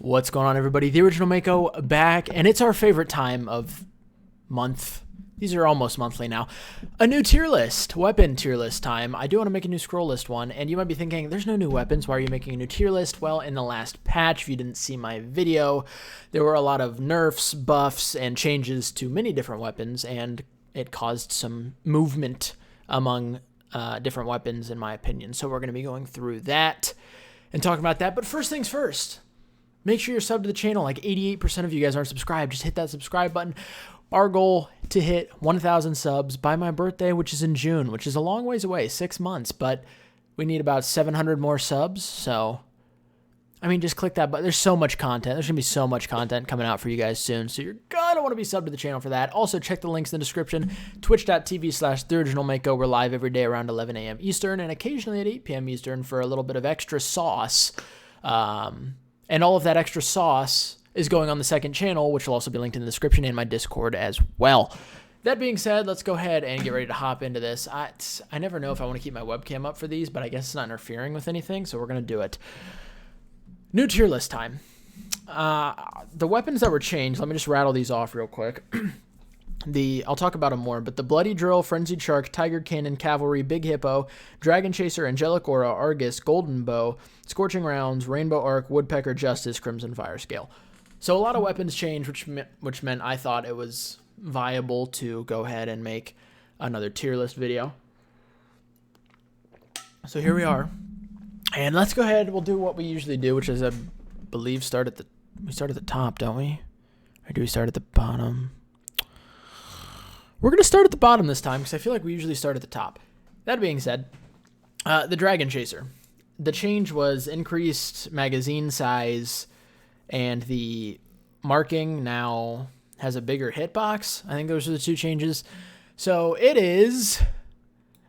What's going on, everybody? The Original Mako back, and it's our favorite time of month. These are almost monthly now. A new tier list, weapon tier list time. I do want to make a new scroll list one, and you might be thinking, there's no new weapons. Why are you making a new tier list? Well, in the last patch, if you didn't see my video, there were a lot of nerfs, buffs, and changes to many different weapons, and it caused some movement among different weapons, in my opinion. So we're going to be going through that and talking about that. But first things first. Make sure you're subbed to the channel. Like 88% of you guys aren't subscribed. Just hit that subscribe button. Our goal to hit 1,000 subs by my birthday, which is in June, which is a long ways away, 6 months, but we need about 700 more subs. So, I mean, just click that button. There's so much content. There's going to be so much content coming out for you guys soon. So you're going to want to be subbed to the channel for that. Also, check the links in the description. Twitch.tv/TheOriginalMako. We're live every day around 11 a.m. Eastern and occasionally at 8 p.m. Eastern for a little bit of extra sauce. And all of that extra sauce is going on the second channel, which will also be linked in the description and my Discord as well. That being said, let's go ahead and get ready to hop into this. I never know if I want to keep my webcam up for these, but I guess it's not interfering with anything, so we're going to do it. New tier list time. The weapons that were changed, let me just rattle these off real quick. I'll talk about them more, but the Bloody Drill, Frenzied Shark, Tiger Cannon, Cavalry, Big Hippo, Dragon Chaser, Angelic Aura, Argus, Golden Bow, Scorching Rounds, Rainbow Arc, Woodpecker, Justice, Crimson Fire Scale. So a lot of weapons changed, which meant I thought it was viable to go ahead and make another tier list video. So here we are. And let's go ahead, we'll do what we usually do, which is, I believe, we start at the top, don't we? Or do we start at the bottom? We're going to start at the bottom this time because I feel like we usually start at the top. That being said, the Dragon Chaser. The change was increased magazine size, and the marking now has a bigger hitbox. I think those are the two changes. So it is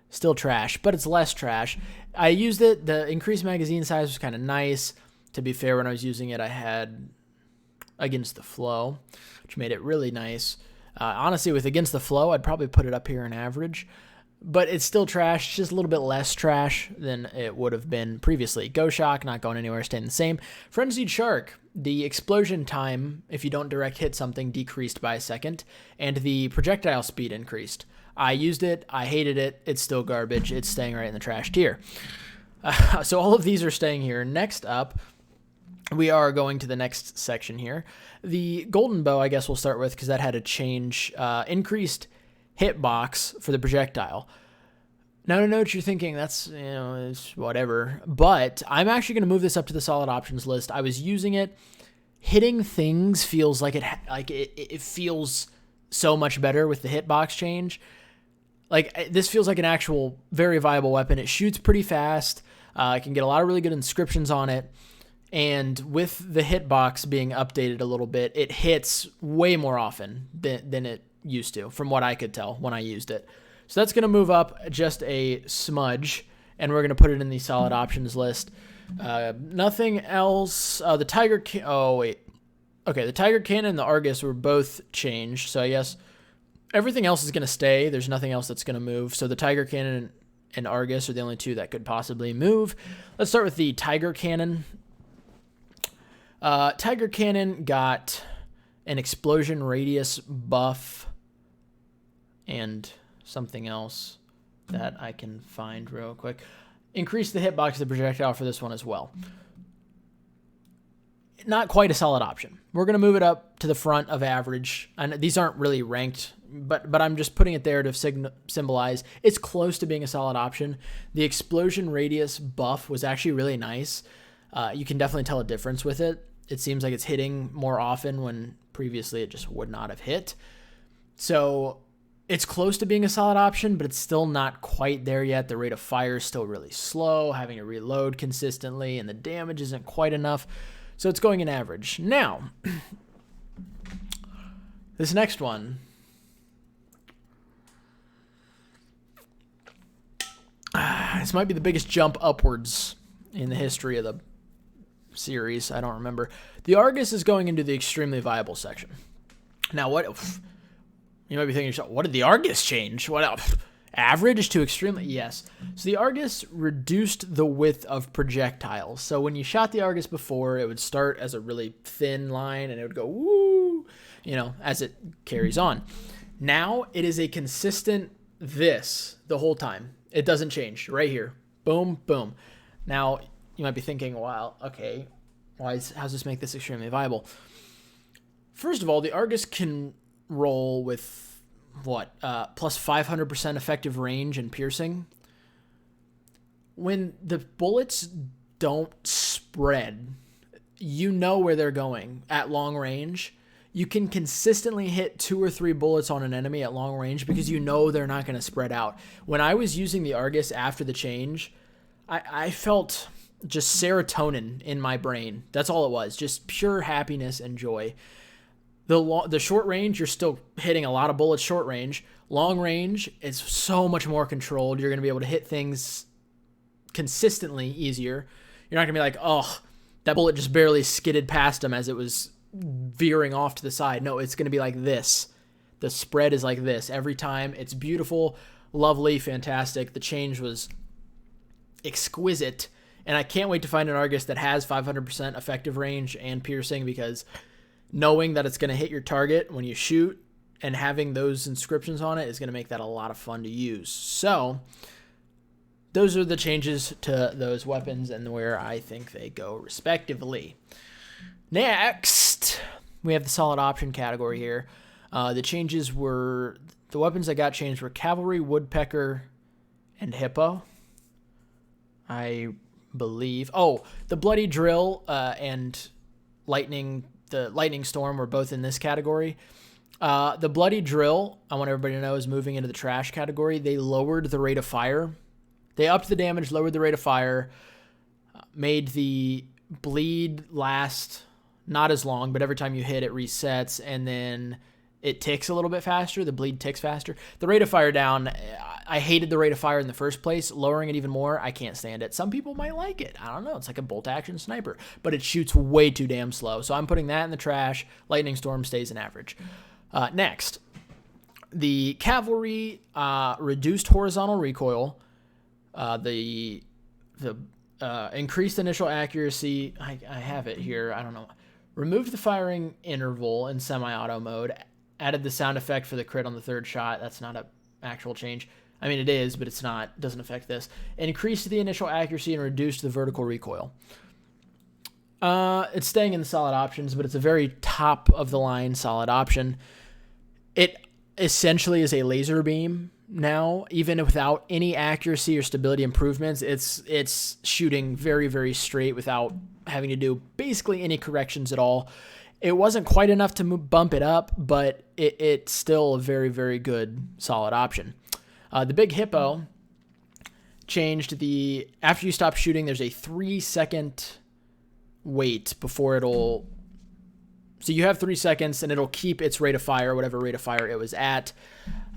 still trash, but it's less trash. I used it. The increased magazine size was kind of nice. To be fair, when I was using it, I had Against the Flow, which made it really nice. Honestly, with Against the Flow, I'd probably put it up here in average, but it's still trash, just a little bit less trash than it would have been previously. Go Shock, not going anywhere, staying the same. Frenzied Shark, the explosion time, if you don't direct hit something, decreased by a second, and the projectile speed increased. I used it, I hated it, it's still garbage, it's staying right in the trash tier. So all of these are staying here. Next up, we are going to the next section here. The Golden Bow, I guess we'll start with because that had a change. Increased hitbox for the projectile. Now, I know what you're thinking. That's, it's whatever. But I'm actually going to move this up to the solid options list. I was using it. Hitting things feels like it feels so much better with the hitbox change. Like, this feels like an actual very viable weapon. It shoots pretty fast. I can get a lot of really good inscriptions on it. And with the hitbox being updated a little bit, it hits way more often than it used to, from what I could tell when I used it. So that's going to move up just a smudge, and we're going to put it in the solid options list. Nothing else. The Tiger the Tiger Cannon and the Argus were both changed, so I guess everything else is going to stay. There's nothing else that's going to move. So the Tiger Cannon and Argus are the only two that could possibly move. Let's start with the Tiger Cannon. Tiger Cannon got an explosion radius buff and something else that I can find real quick. Increase the hitbox of the projectile for this one as well. Not quite a solid option. We're going to move it up to the front of average. And these aren't really ranked, but I'm just putting it there to symbolize it's close to being a solid option. The explosion radius buff was actually really nice. You can definitely tell a difference with it. It seems like it's hitting more often when previously it just would not have hit. So it's close to being a solid option, but it's still not quite there yet. The rate of fire is still really slow, having to reload consistently, and the damage isn't quite enough. So it's going in average. Now, this next one. This might be the biggest jump upwards in the history of the series. I don't remember. The Argus is going into the extremely viable section. Now, what you might be thinking, what did the Argus change? What else? Average to extremely, yes. So the Argus reduced the width of projectiles. So when you shot the Argus before, it would start as a really thin line and it would go woo, as it carries on. Now it is a consistent this the whole time. It doesn't change right here. Boom, boom. Now you might be thinking, well, okay, how's this make this extremely viable? First of all, the Argus can roll with plus 500% effective range and piercing. When the bullets don't spread, where they're going at long range. You can consistently hit 2 or 3 bullets on an enemy at long range because they're not going to spread out. When I was using the Argus after the change, I felt just serotonin in my brain. That's all it was, just pure happiness and joy. The short range, you're still hitting a lot of bullets short range. Long range, it's so much more controlled. You're going to be able to hit things consistently easier. You're not going to be like, oh, that bullet just barely skidded past him as it was veering off to the side. No, it's going to be like this. The spread is like this every time. It's beautiful, lovely, fantastic. The change was exquisite, and I can't wait to find an Argus that has 500% effective range and piercing, because knowing that it's going to hit your target when you shoot and having those inscriptions on it is going to make that a lot of fun to use. So those are the changes to those weapons and where I think they go respectively. Next, we have the solid option category here. The weapons that got changed were Cavalry, Woodpecker, and Hippo, I believe. Oh, the Bloody Drill and the Lightning Storm were both in this category. The Bloody Drill, I want everybody to know, is moving into the trash category. They lowered the rate of fire. They upped the damage, lowered the rate of fire, made the bleed last not as long, but every time you hit, it resets, and then it ticks a little bit faster. The bleed ticks faster. The rate of fire down, I hated the rate of fire in the first place. Lowering it even more, I can't stand it. Some people might like it. I don't know. It's like a bolt-action sniper, but it shoots way too damn slow. So I'm putting that in the trash. Lightning Storm stays in average. Next, the Cavalry reduced horizontal recoil. The increased initial accuracy. I have it here. I don't know. Removed the firing interval in semi-auto mode. Added the sound effect for the crit on the third shot. That's not an actual change. I mean, it is, but it's not. Doesn't affect this. Increased the initial accuracy and reduced the vertical recoil. It's staying in the solid options, but it's a very top of the line solid option. It essentially is a laser beam now, even without any accuracy or stability improvements. It's shooting very, very straight without having to do basically any corrections at all. It wasn't quite enough to bump it up, but it's still a very, very good solid option. The Big Hippo changed after you stop shooting, there's a 3-second wait before it'll. So you have 3 seconds and it'll keep its rate of fire, whatever rate of fire it was at.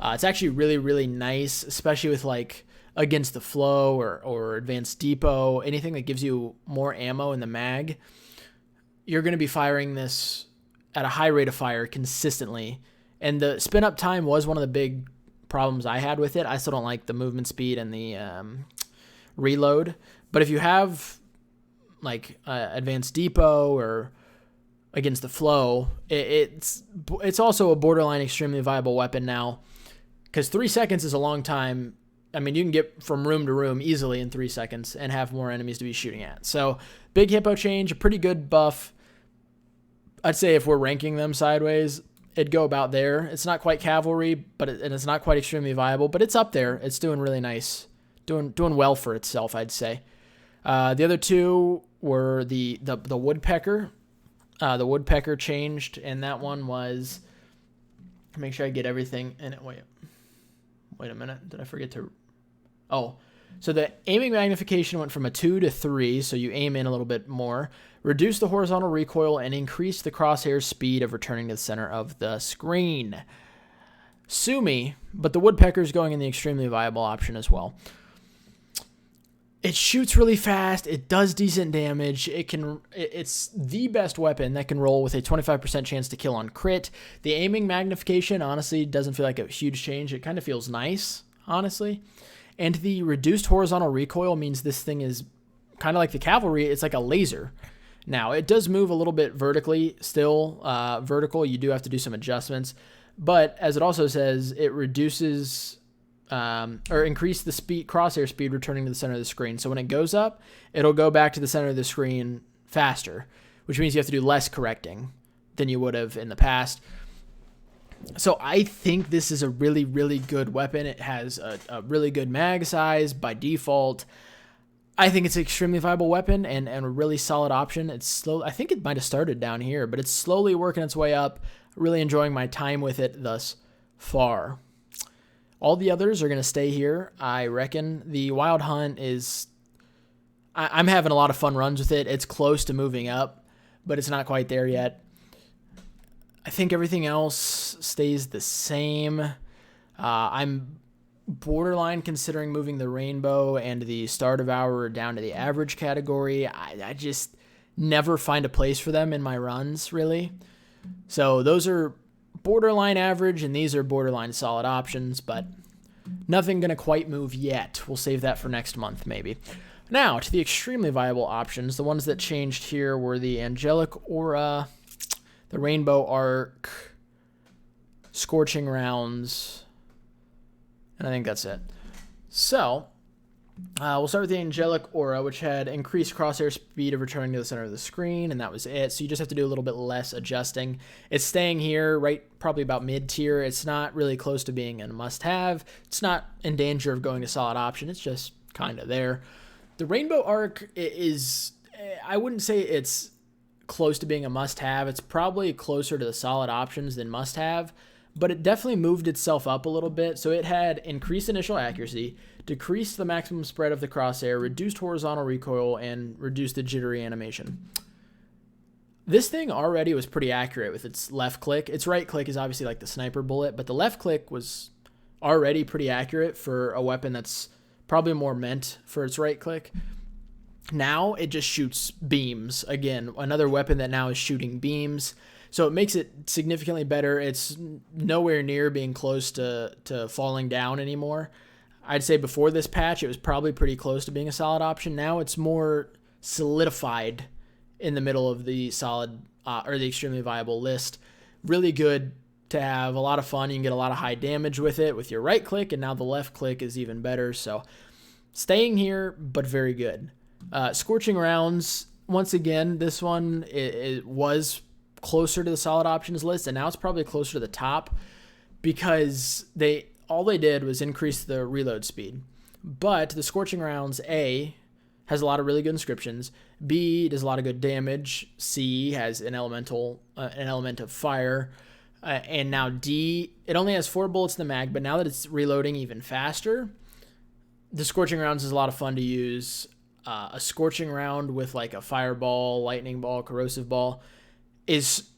It's actually really, really nice, especially with like Against the Flow or Advanced Depot, anything that gives you more ammo in the mag. You're going to be firing this at a high rate of fire consistently. And the spin up time was one of the big problems I had with it. I still don't like the movement speed and the reload. But if you have like Advanced Depot or Against the Flow, it's also a borderline extremely viable weapon now, because 3 seconds is a long time. I mean, you can get from room to room easily in 3 seconds and have more enemies to be shooting at. So Big Hippo change, a pretty good buff. I'd say if we're ranking them sideways, it'd go about there. It's not quite Cavalry, and it's not quite extremely viable, but it's up there. It's doing really nice, doing well for itself, I'd say. The other two were the Woodpecker. The Woodpecker changed, and that one was, make sure I get everything in it. Wait a minute. Did I forget to? Oh, so the aiming magnification went from a 2 to 3, so you aim in a little bit more, reduce the horizontal recoil, and increase the crosshair speed of returning to the center of the screen. Sue me, but the Woodpecker is going in the extremely viable option as well. It shoots really fast. It does decent damage. It's the best weapon that can roll with a 25% chance to kill on crit. The aiming magnification honestly doesn't feel like a huge change. It kind of feels nice. honestly. And the reduced horizontal recoil means this thing is kind of like the cavalry. It's like a laser. Now, it does move a little bit vertically still. Vertical, you do have to do some adjustments. But as it also says, it reduces or increase the speed, crosshair speed returning to the center of the screen. So when it goes up, it'll go back to the center of the screen faster, which means you have to do less correcting than you would have in the past. So I think this is a really, really good weapon. It has a really good mag size by default. I think it's an extremely viable weapon and a really solid option. It's slow. I think it might have started down here, but it's slowly working its way up. Really enjoying my time with it thus far. All the others are going to stay here, I reckon. The Wild Hunt is... I'm having a lot of fun runs with it. It's close to moving up, but it's not quite there yet. I think everything else stays the same. I'm borderline considering moving the Rainbow and the Star Devourer down to the average category. I just never find a place for them in my runs, really. So those are borderline average, and these are borderline solid options, but nothing going to quite move yet. We'll save that for next month, maybe. Now, to the extremely viable options. The ones that changed here were the Angelic Aura, the Rainbow Arc, Scorching Rounds, and I think that's it. So, we'll start with the Angelic Aura, which had increased crosshair speed of returning to the center of the screen, and that was it. So you just have to do a little bit less adjusting. It's staying here, right, probably about mid-tier. It's not really close to being a must-have. It's not in danger of going to solid option. It's just kind of there. The Rainbow Arc is, I wouldn't say it's close to being a must-have. It's probably closer to the solid options than must-have, but it definitely moved itself up a little bit. So it had increased initial accuracy, decreased the maximum spread of the crosshair, reduced horizontal recoil, and reduced the jittery animation. This thing already was pretty accurate with its left click. Its right click is obviously like the sniper bullet, but the left click was already pretty accurate for a weapon that's probably more meant for its right click. Now it just shoots beams. Again, another weapon that now is shooting beams. So it makes it significantly better. It's nowhere near being close to falling down anymore. I'd say before this patch, it was probably pretty close to being a solid option. Now it's more solidified in the middle of the solid or the extremely viable list. Really good to have, a lot of fun. You can get a lot of high damage with it with your right click, and now the left click is even better. So staying here, but very good. Scorching Rounds, once again, this one it was closer to the solid options list, and now it's probably closer to the top because all they did was increase the reload speed. But the Scorching Rounds, A, has a lot of really good inscriptions. B, does a lot of good damage. C, has an element of fire. And now D, it only has 4 bullets in the mag, but now that it's reloading even faster, the Scorching Rounds is a lot of fun to use. A Scorching Round with like a Fireball, Lightning Ball, Corrosive Ball is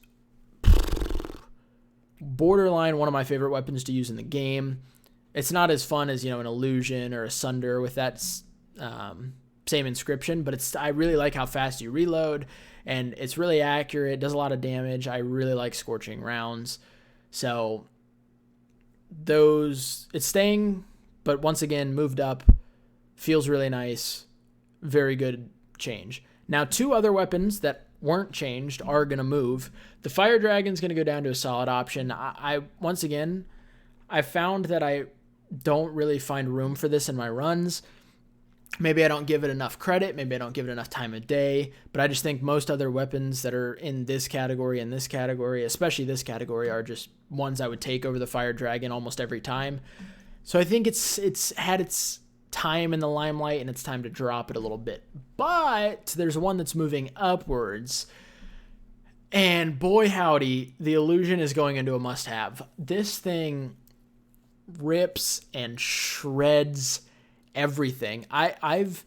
borderline one of my favorite weapons to use in the game. It's not as fun as, an Illusion or a Sunder with that same inscription, but I really like how fast you reload, and it's really accurate. It does a lot of damage. I really like Scorching Rounds. So it's staying, but once again, moved up. Feels really nice. Very good change. Now, 2 other weapons that weren't changed are going to move. The Fire Dragon's going to go down to a solid option. Once again, I found that I don't really find room for this in my runs. Maybe I don't give it enough credit. Maybe I don't give it enough time of day. But I just think most other weapons that are in this category and this category, especially this category, are just ones I would take over the Fire Dragon almost every time. So I think it's had its time in the limelight, and it's time to drop it a little bit. But there's one that's moving upwards, and boy howdy, the Illusion is going into a must-have. This thing rips and shreds everything. I've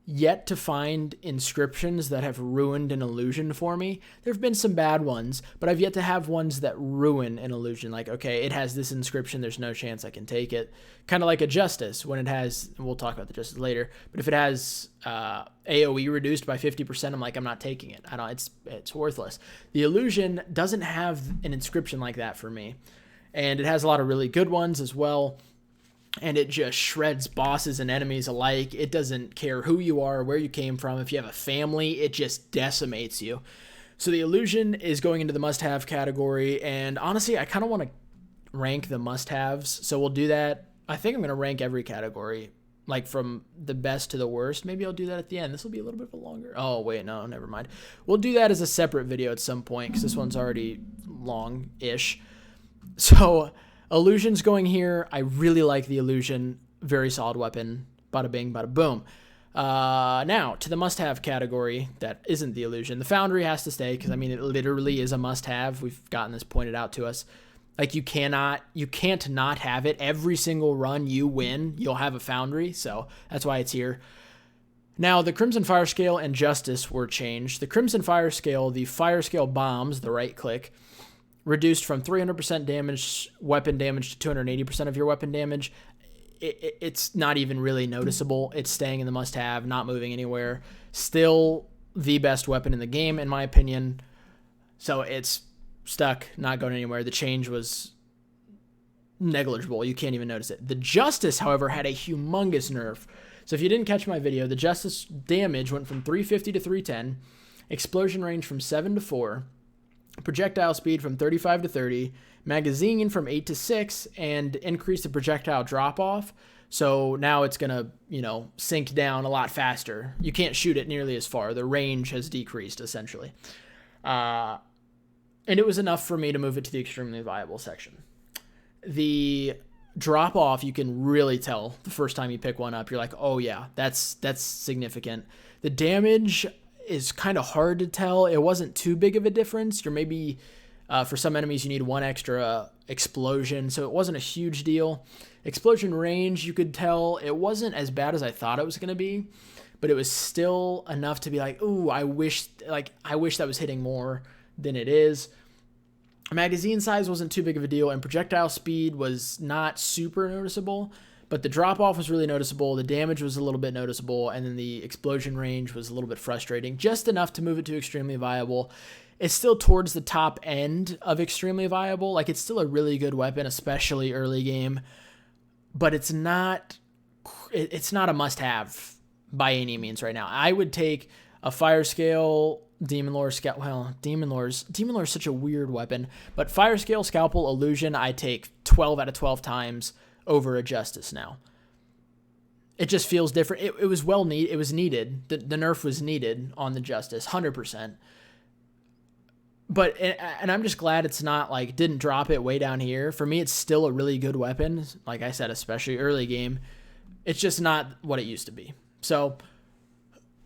yet to find inscriptions that have ruined an Illusion for me. There have been some bad ones, but I've yet to have ones that ruin an Illusion. Like, okay, it has this inscription, there's no chance I can take it. Kind of like a Justice, when it has, and we'll talk about the Justice later, but if it has AoE reduced by 50%, I'm like, I'm not taking it. It's worthless. The Illusion doesn't have an inscription like that for me, and it has a lot of really good ones as well. and it just shreds bosses and enemies alike. It doesn't care who you are, where you came from. If you have a family, it just decimates you. So the illusion is going into the must-have category, and honestly, I kind of want to rank the must-haves, so we'll do that. I think I'm going to rank every category, like from the best to the worst. Maybe I'll do that at the end. This will be a little bit of a longer... Oh, wait, no, never mind. We'll do that as a separate video at some point, because this one's already long-ish. So, illusion's going here. I really like the illusion. Very solid weapon. Bada bing, bada boom. Now, to the must-have category that isn't the illusion. The foundry has to stay, because, I mean, it literally is a must-have. We've gotten this pointed out to us. Like, you can't not have it. Every single run you win, you'll have a foundry, so that's why it's here. Now, the Crimson Fire Scale and Justice were changed. The Crimson Fire Scale, the Fire Scale bombs, the right-click, reduced from 300% damage, weapon damage, to 280% of your weapon damage. It's not even really noticeable. It's staying in the must-have, not moving anywhere. Still the best weapon in the game, in my opinion. So it's stuck, not going anywhere. The change was negligible. You can't even notice it. The Justice, however, had a humongous nerf. So if you didn't catch my video, the Justice damage went from 350 to 310, explosion range from 7 to 4, projectile speed from 35 to 30, magazine from 8 to 6, and increase the projectile drop-off. So now it's going to, sink down a lot faster. You can't shoot it nearly as far. The range has decreased, essentially. And it was enough for me to move it to the extremely viable section. The drop-off, you can really tell the first time you pick one up. You're like, oh, yeah, that's significant. The damage is kind of hard to tell. It wasn't too big of a difference. You're maybe, for some enemies, you need one extra explosion, so it wasn't a huge deal. Explosion range, you could tell it wasn't as bad as I thought it was going to be, but it was still enough to be like, ooh, I wish that was hitting more than it is. Magazine size wasn't too big of a deal, and projectile speed was not super noticeable, but the drop-off was really noticeable, the damage was a little bit noticeable, and then the explosion range was a little bit frustrating, just enough to move it to extremely viable. It's still towards the top end of extremely viable. Like, it's still a really good weapon, especially early game, but it's not a must-have by any means right now. I would take a Fire Scale, Demon Lore, Demon Lore is such a weird weapon, but Fire Scale, Scalpel, Illusion, I take 12 out of 12 times over a Justice now. It just feels different. It was it was needed. The nerf was needed on the Justice, 100%. But, and I'm just glad it's not like, didn't drop it way down here. For me, it's still a really good weapon. Like I said, especially early game. It's just not what it used to be. So,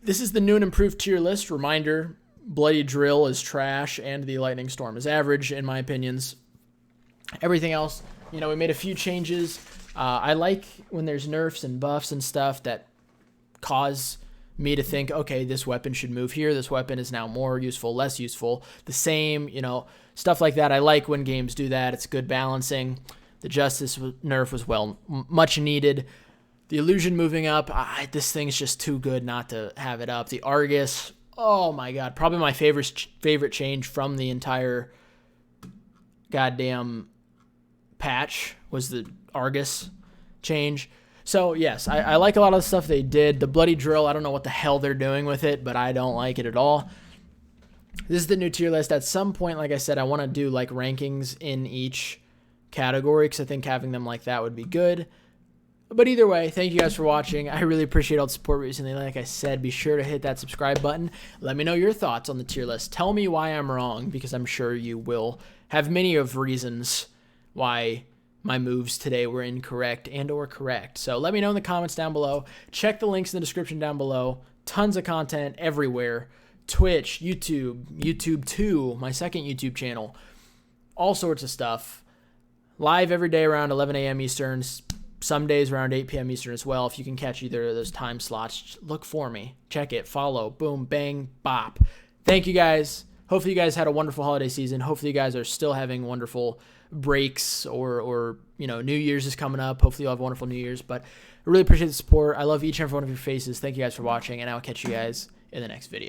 this is the new and improved tier list. Reminder, Bloody Drill is trash and the Lightning Storm is average, in my opinions. Everything else, we made a few changes. I like when there's nerfs and buffs and stuff that cause me to think, okay, this weapon should move here. This weapon is now more useful, less useful. The same, stuff like that. I like when games do that. It's good balancing. The Justice nerf was much needed. The Illusion moving up, this thing's just too good not to have it up. The Argus, oh my god, probably my favorite change from the entire goddamn patch was the Argus change. So yes, I like a lot of the stuff they did. The Bloody Drill, I don't know what the hell they're doing with it, but I don't like it at all. This is the new tier list. At some point, like I said, I want to do like rankings in each category because I think having them like that would be good. But either way, thank you guys for watching. I really appreciate all the support recently. Like I said, be sure to hit that subscribe button. Let me know your thoughts on the tier list. Tell me why I'm wrong, because I'm sure you will have many of reasons why my moves today were incorrect and or correct. So let me know in the comments down below. Check the links in the description down below. Tons of content everywhere. Twitch, YouTube 2, my second YouTube channel. All sorts of stuff. Live every day around 11 a.m. Eastern. Some days around 8 p.m. Eastern as well. If you can catch either of those time slots, look for me. Check it. Follow. Boom, bang, bop. Thank you guys. Hopefully you guys had a wonderful holiday season. Hopefully you guys are still having wonderful breaks or New Year's is coming up. Hopefully you'll have wonderful New Year's. But I really appreciate the support. I love each and every one of your faces. Thank you guys for watching, and I'll catch you guys in the next video.